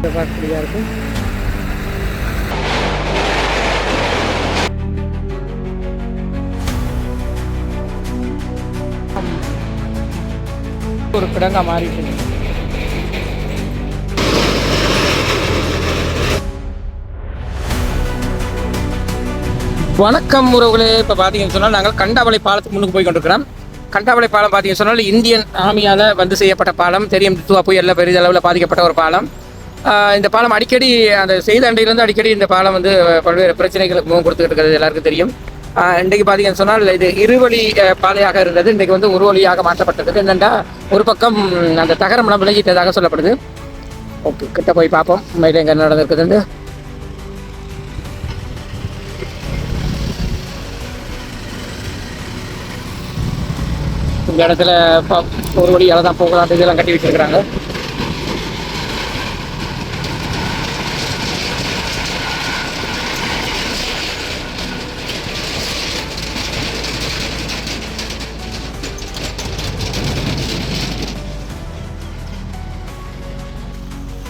பார்க்கக்கூடியதாக இருக்கும். ஒரு கிடங்கா மாறிட்டு வணக்கம் உறவுகளே. இப்போ பார்த்தீங்கன்னு சொன்னால் நாங்கள் கண்டாவளை பாலத்துக்கு முன்னுக்கு போய் கொண்டிருக்கிறோம். கண்டாவளை பாலம் பார்த்தீங்கன்னு சொன்னால் இந்தியன் ஆர்மியால் வந்து செய்யப்பட்ட பாலம். தெரியும், துவா புயலில் பெரிய அளவில் பாதிக்கப்பட்ட ஒரு பாலம். இந்த பாலம் அடிக்கடி அந்த செய்த அண்டையிலேருந்து அடிக்கடி இந்த பாலம் வந்து பல்வேறு பிரச்சனைகளுக்கு முகம் கொடுத்துக்கிட்டு இருக்கிறது எல்லாருக்கும் தெரியும். இன்றைக்கு பார்த்தீங்கன்னு சொன்னால் இது இருவழி பாதையாக இருந்தது. இன்றைக்கு வந்து ஒரு வழியாக மாற்றப்பட்டது. என்னென்னா ஒரு பக்கம் அந்த தகரம்லாம் விலகிட்டதாக சொல்லப்படுது. ஓகே, கிட்ட போய் பார்ப்போம் உண்மையில எங்கே நடந்திருக்குதுன்னு. இந்த இடத்துல ஒரு வழியால் தான் போகலாம், இதெல்லாம் கட்டி வச்சிருக்கிறாங்க.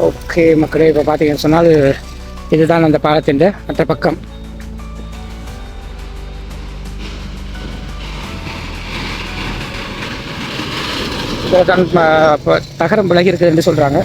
ஓகே மக்களே, இப்போ பார்த்தீங்கன்னு சொன்னால் இதுதான் அந்த பாலத்தின் மற்ற பக்கம். தகரம் விலகி இருக்குது என்று சொல்கிறாங்க.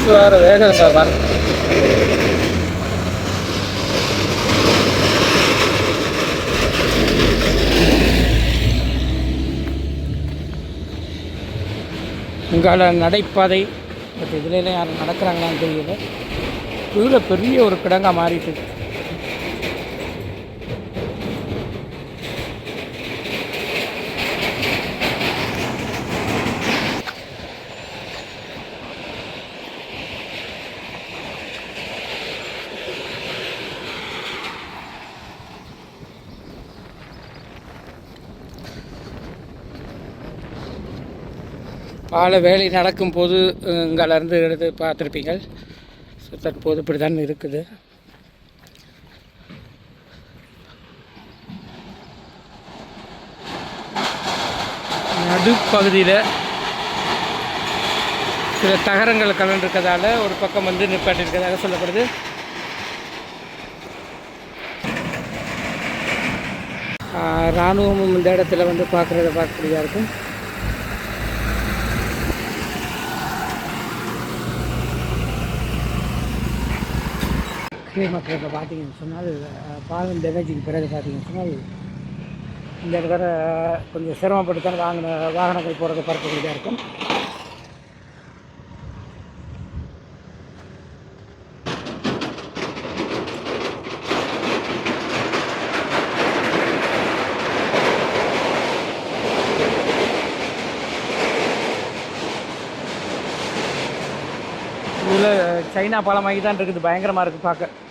வேறு வேகம் சார். இங்கால நடைபாதை, பட் இதுல யாரும் நடக்கிறாங்களான்னு தெரியல. இதில் பெரிய ஒரு கிடங்கா மாறிட்டு இருக்கு. பால வேலை நடக்கும் போது இங்கேருந்து எடுத்து பார்த்துருப்பீங்கள். ஸோ தற்போது இப்படி தான் இருக்குது. நடுப்பகுதியில் சில தகரங்கள் கலந்துருக்கிறதால ஒரு பக்கம் வந்து நிப்பாட்டிருக்கிறதாக சொல்லப்படுது. இராணுவமும் இந்த இடத்துல வந்து பார்க்கக்கூடியதாக இருக்கும். மக்கள் இப்போ பார்த்தீங்கன்னு சொன்னால் பாலம் டேமேஜுக்கு பிறகு பார்த்தீங்கன்னு சொன்னால் இந்த இடத்துல கொஞ்சம் சிரமப்பட்டு தான் வாகனங்கள் போகிறத பார்க்கக்கூடியதாக இருக்கும். இதில் சைனா பாலமாகி தான் இருக்குது. பயங்கரமாக இருக்குது பார்க்க.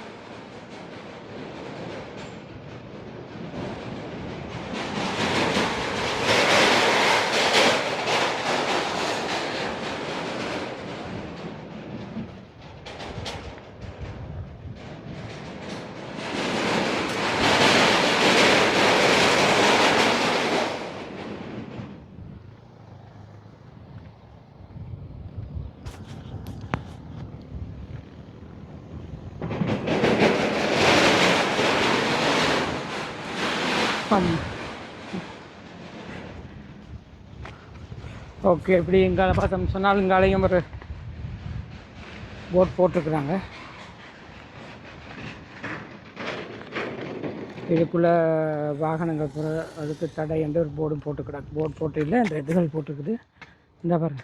ஓகே, இப்படி இங்கால பார்த்தோம் சொன்னால் இங்காலையும் ஒரு போட் போட்டிருக்குறாங்க. இதுக்குள்ளே வாகனங்கள் போகிற அதுக்கு தடை என்று ஒரு போர்டும் போட்டுக்கிறாங்க. போர்டு போட்டு இல்லை, இந்த இதுகள் போட்டிருக்குது. இந்த பாருங்க,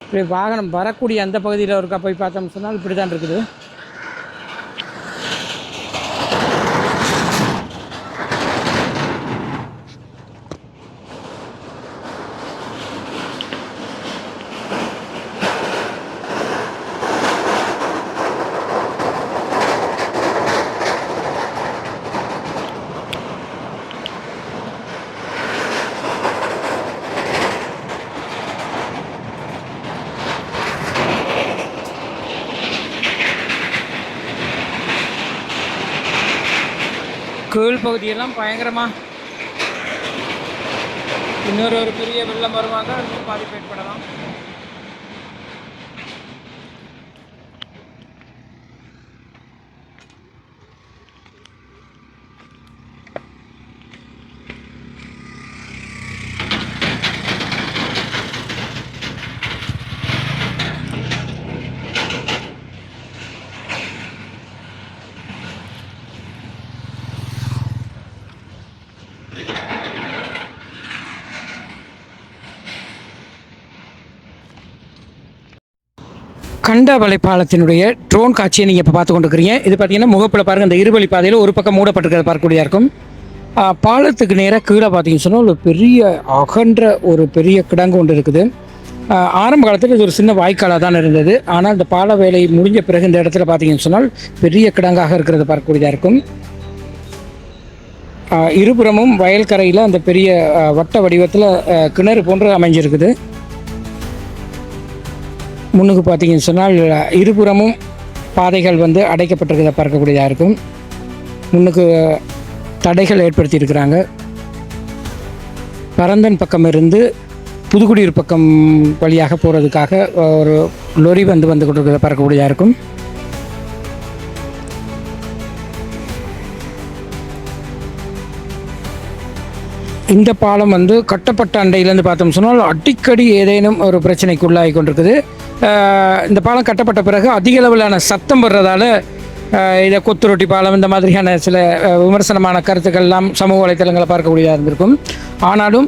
இப்படி வாகனம் வரக்கூடிய அந்த பகுதியில் இருக்கா போய் பார்த்தோம்னு சொன்னால் இப்படி தான் இருக்குது. கீழ் பகுதியெல்லாம் பயங்கரமாக இன்னொரு பெரிய வெள்ளம் வருவாங்க, இன்னும் பாதிப்பு ஏற்படலாம். கண்டவளை பாலத்தினுடைய ட்ரோன் காட்சியை நீங்கள் இப்போ பார்த்து கொண்டிருக்கிறீங்க. இது பார்த்தீங்கன்னா முகப்பில் பாருங்கள், இந்த இருவழி பாதையில் ஒரு பக்கம் மூடப்பட்டிருக்கிறத பார்க்கக்கூடியதாக இருக்கும். பாலத்துக்கு நேராக கீழே பார்த்தீங்கன்னு சொன்னால் ஒரு பெரிய அகன்ற ஒரு பெரிய கிடங்கு ஒன்று இருக்குது. ஆரம்ப காலத்தில் இது ஒரு சின்ன வாய்க்காலாக தான் இருந்தது. ஆனால் இந்த பால வேலை முடிஞ்ச பிறகு இந்த இடத்துல பார்த்தீங்கன்னு சொன்னால் பெரிய கிடங்காக இருக்கிறத பார்க்கக்கூடியதாக இருக்கும். இருபுறமும் வயல்கரையில் அந்த பெரிய வட்ட வடிவத்தில் கிணறு போன்று அமைஞ்சிருக்குது. முன்னுக்கு பார்த்தீங்கன்னு சொன்னால் இருபுறமும் பாதைகள் வந்து அடைக்கப்பட்டிருக்கிறத பார்க்கக்கூடியதாக இருக்கும். முன்னுக்கு தடைகள் ஏற்படுத்தியிருக்கிறாங்க. பரந்தன் பக்கம் இருந்து புதுக்குடியூர் பக்கம் வழியாக போகிறதுக்காக ஒரு லொரி வந்து கொண்டிருக்கிறத பார்க்கக்கூடியதாக இருக்கும். இந்த பாலம் வந்து கட்டப்பட்ட அண்டையிலேருந்து பார்த்தோம் சொன்னால் அடிக்கடி ஏதேனும் ஒரு பிரச்சனைக்குள்ளாகி கொண்டிருக்குது. இந்த பாலம் கட்டப்பட்ட பிறகு அதிக அளவிலான சத்தம் வர்றதால இதை கொத்து ரொட்டி பாலம் இந்த மாதிரியான சில விமர்சனமான கருத்துக்கள்லாம் சமூக வலைத்தளங்களை பார்க்கக்கூடியதாக இருந்திருக்கும். ஆனாலும்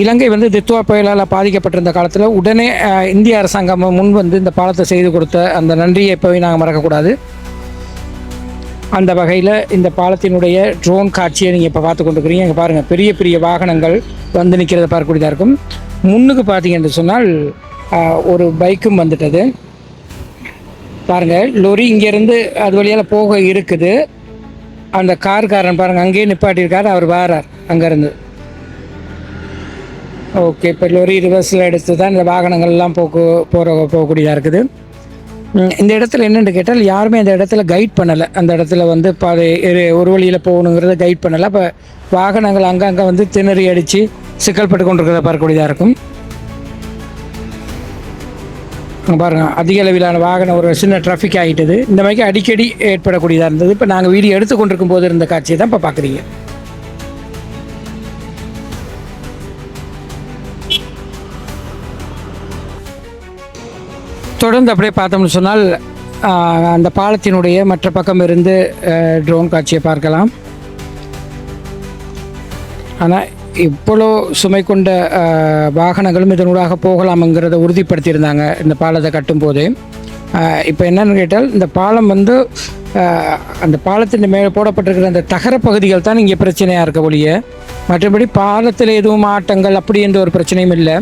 இலங்கை வந்து தித்வா புயலால் பாதிக்கப்பட்டிருந்த காலத்தில் உடனே இந்திய அரசாங்கம் முன் வந்து இந்த பாலத்தை செய்து கொடுத்த அந்த நன்றியை எப்போவும் நாங்கள் மறக்கக்கூடாது. அந்த வகையில் இந்த பாலத்தினுடைய ட்ரோன் காட்சியை நீங்கள் இப்போ பார்த்து கொண்டிருக்கிறீங்க. இங்கே பாருங்கள், பெரிய பெரிய வாகனங்கள் வந்து நிற்கிறத பார்க்கக்கூடியதாக இருக்கும். முன்னுக்கு பார்த்தீங்கன்னு சொன்னால் ஒரு பைக்கும் வந்துட்டது பாருங்கள். லொரி இங்கேருந்து அது வழியால் போக இருக்குது. அந்த கார்காரன் பாருங்கள் அங்கேயே நிப்பாட்டியிருக்கார், அவர் வாரார் அங்கேருந்து. ஓகே, இப்போ லொரி ரிவர்ஸில் எடுத்து தான் இந்த வாகனங்கள்லாம் போகக்கூடியதாக இருக்குது. இந்த இடத்துல என்னென்னு கேட்டால் யாருமே அந்த இடத்துல கைட் பண்ணலை. அந்த இடத்துல வந்து பாதை ஒரு வழியில் போகணுங்கிறத கைட் பண்ணலை. அப்போ வாகனங்கள் அங்கங்கே வந்து திணறி அடித்து சிக்கல்பட்டு கொண்டிருக்கிறத பார்க்கக்கூடியதாக இருக்கும். பாருங்கள், அதிக அளவிலான வாகனம் ஒரு சின்ன டிராஃபிக் ஆகிட்டது. இந்த மாதிரி அடிக்கடி ஏற்படக்கூடியதாக இருந்தது. இப்போ நாங்கள் வீடியோ எடுத்து கொண்டிருக்கும் போது இருந்த காட்சியை தான் இப்போ பார்க்குறீங்க. தொடர்ந்து அப்படியே பார்த்தோம்னு சொன்னால் அந்த பாலத்தினுடைய மற்ற பக்கம் இருந்து ட்ரோன் காட்சியை பார்க்கலாம். ஆனால் இவ்வளோ சுமை கொண்ட வாகனங்களும் இதனூடாக போகலாம்ங்கிறத உறுதிப்படுத்தியிருந்தாங்க இந்த பாலத்தை கட்டும்போதே. இப்போ என்னென்னு கேட்டால் இந்த பாலம் வந்து அந்த பாலத்தின் மேலே போடப்பட்டிருக்கிற அந்த தகர பகுதிகள் தான் இங்கே பிரச்சனையாக இருக்க ஒழிய மற்றபடி பாலத்தில் எதுவும் ஆட்டங்கள் அப்படி என்ற ஒரு பிரச்சனையும் இல்லை.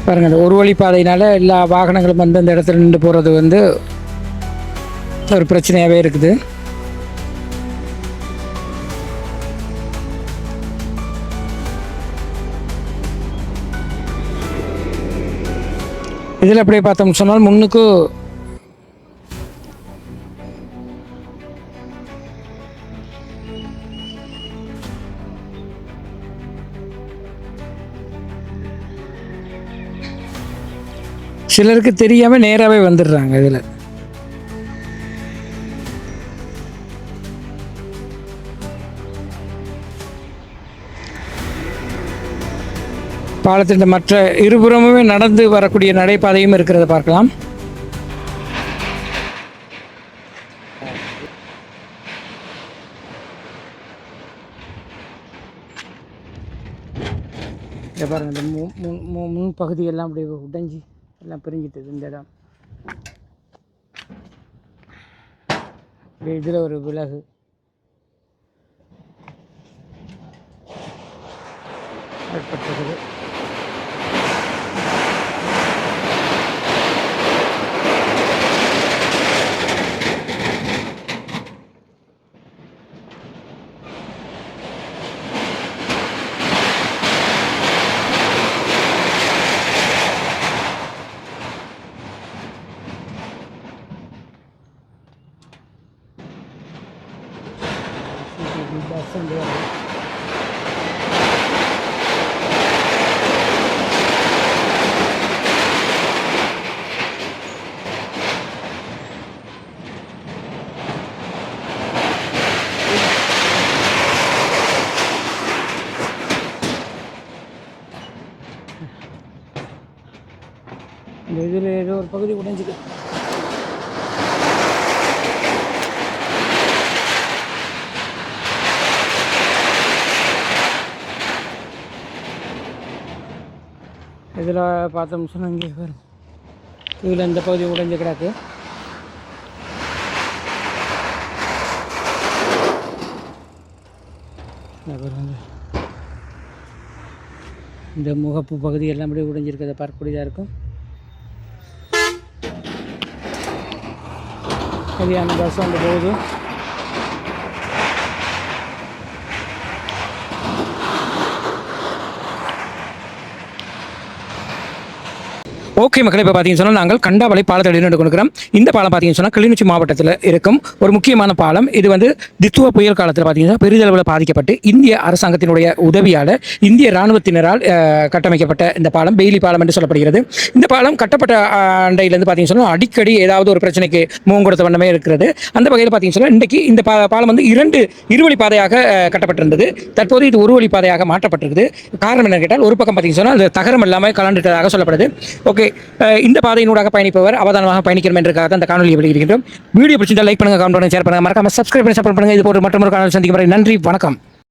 பாருங்கள், அந்த ஒரு வழி பாதையினால் எல்லா வாகனங்களும் வந்து அந்த இடத்துல நின்று போகிறது வந்து ஒரு பிரச்சனையாகவே இருக்குது. இதில் அப்படியே பார்த்தோம் சொன்னால் முன்னுக்கு சிலருக்கு தெரியாமல் நேராகவே வந்துடுறாங்க. இதில் பாலத்தின் மற்ற இருபுறமுமே நடந்து வரக்கூடிய நடைபாதையும் இருக்கிறத பார்க்கலாம். இதை பாருங்கள், இந்த முன் பகுதியெல்லாம் அப்படியே உடைஞ்சி எல்லாம் பிரிஞ்சிட்டது இந்த இடம். இதில் ஒரு விலகு ஏற்பட்டிருக்குது. பஸ் வந்து இந்த இதில் ஏதோ ஒரு பகுதி உடைஞ்சிது. இதில் பார்த்தோம்னு சொன்னால் இங்கே வரும், இதில் இந்த பகுதி உடைஞ்சு கிடக்கு. இந்த முகப்பு பகுதி எல்லாம் அப்படியே உடைஞ்சிருக்கிறத பார்க்கக்கூடியதாக இருக்கும். சரியான பஸ் வந்து போகுது. ஓகே மக்களே, இப்போ பார்த்தீங்கன்னு சொன்னால் நாங்கள் கண்டாவளை பாலத்தை நின்று கொடுக்குறோம். இந்த பாலம் பார்த்தீங்கன்னு சொன்னால் கிளிநொச்சி மாவட்டத்தில் இருக்கும் ஒரு முக்கியமான பாலம். இது வந்து தித்துவ புயல் காலத்தில் பார்த்தீங்கன்னா பெரிதளவில் பாதிக்கப்பட்டு இந்திய அரசாங்கத்தினுடைய உதவியால் இந்திய இராணுவத்தினரால் கட்டமைக்கப்பட்ட இந்த பாலம் பெய்லி பாலம் என்று சொல்லப்படுகிறது. இந்த பாலம் கட்டப்பட்ட ஆண்டையிலேருந்து பார்த்தீங்கன்னு சொன்னால் அடிக்கடி ஏதாவது ஒரு பிரச்சனைக்கு முகம் கொடுத்த வண்ணமே இருக்கிறது. அந்த வகையில் பார்த்தீங்கன்னு சொன்னால் இன்றைக்கு இந்த பாலம் வந்து இருவழி பாதையாக கட்டப்பட்டிருந்தது. தற்போது இது ஒரு வழி பாதையாக மாற்றப்பட்டிருக்குது. காரணம் என்ன கேட்டால், ஒரு பக்கம் பார்த்தீங்கன்னு சொன்னால் அது தகரம் இல்லாமல் கலந்துட்டதாக சொல்லப்படுது. ஓகே, இந்த பாதையினூடாக பயணிப்பவர் அவதானமாக பயணிக்கணும் என்றுக்காக அந்த காணொலியை வெளியிடுகின்றோம். வீடியோ பிடிச்சிருந்தால் லைக் பண்ணுங்க, கமெண்ட் பண்ணுங்க, ஷேர் பண்ணுங்க, மறக்காம சப்ஸ்கிரைப் பண்ணி சப்போர்ட் பண்ணுங்க. இது போன்ற மற்றொரு காணொலி சந்திக்கும் வரை நன்றி, வணக்கம்.